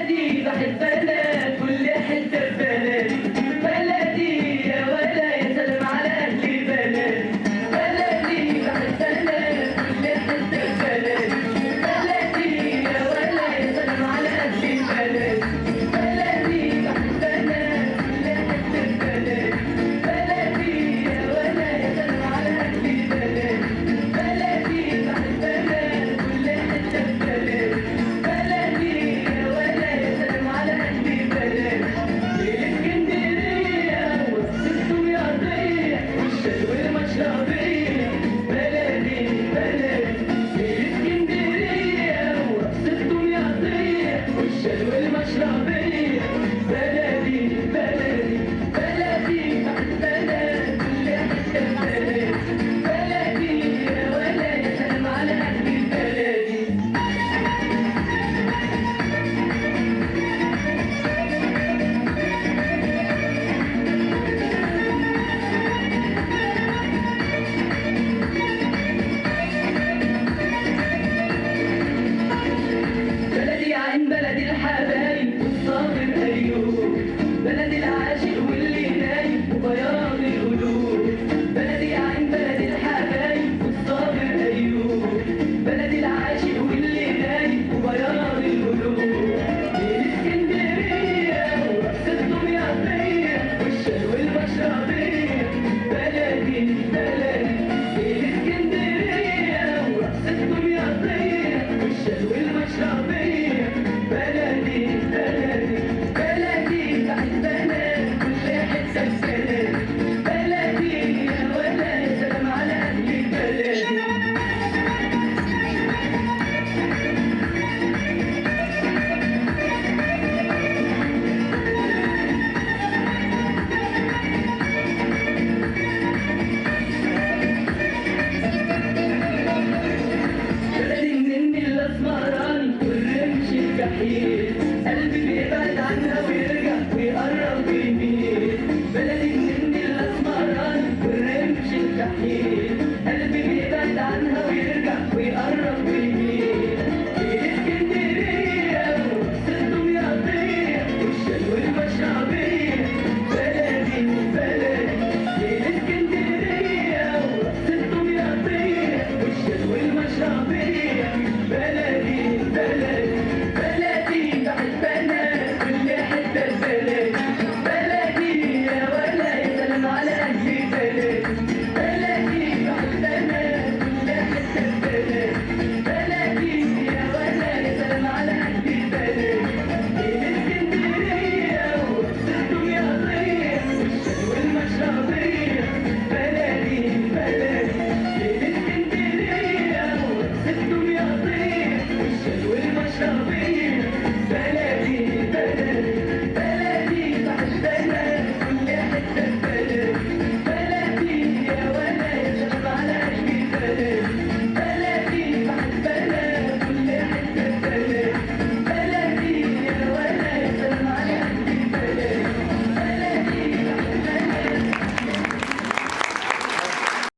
بلدي بحب انا كل حته في بلدي، بلدي يا ولا يا سلام على اهل بلدي، بلدي بحب انا كل حته في بلدي، بلدي يا ولا يا سلام على اهل بلدي، بلدي بحب انا كل حته في بلدي، بلدي يا ولا يا سلام على اهل بلدي، بلدي بحب انا كل حته في بلدي، بلدي يا ولا يا سلام على اهل بلدي. الاسكندريه وسط الدمياطيه والشلوى المشربيه، بلدي الاسكندريه وسط الدمياطيه والشلوى المشربيه، بلدي بلدي بحب انا كل حته في بلدي، بلدي يا ولا يا سلام على اهل بلدي. بلدي يا عين بلدي الحبايب والصابر أيوب، بلدي العاشق واللي نايم وبياض القلوب، بلدي يا عين بلدي الحبايب والصابر أيوب، بلدي العاشق واللي نايم وبياض القلوب. الإسكندرية ورقص الدمياطية والشلوى المشربية، بلدي الإسكندرية ورقص الدمياطية والشلوى المشربية، بلدي بلدي بحب انا كل حته في بلدي، بلدي يا ولا يا سلام على اهل بلدي. بلدي من الاسمراني والرمش الجحيم، قلبي بيبقى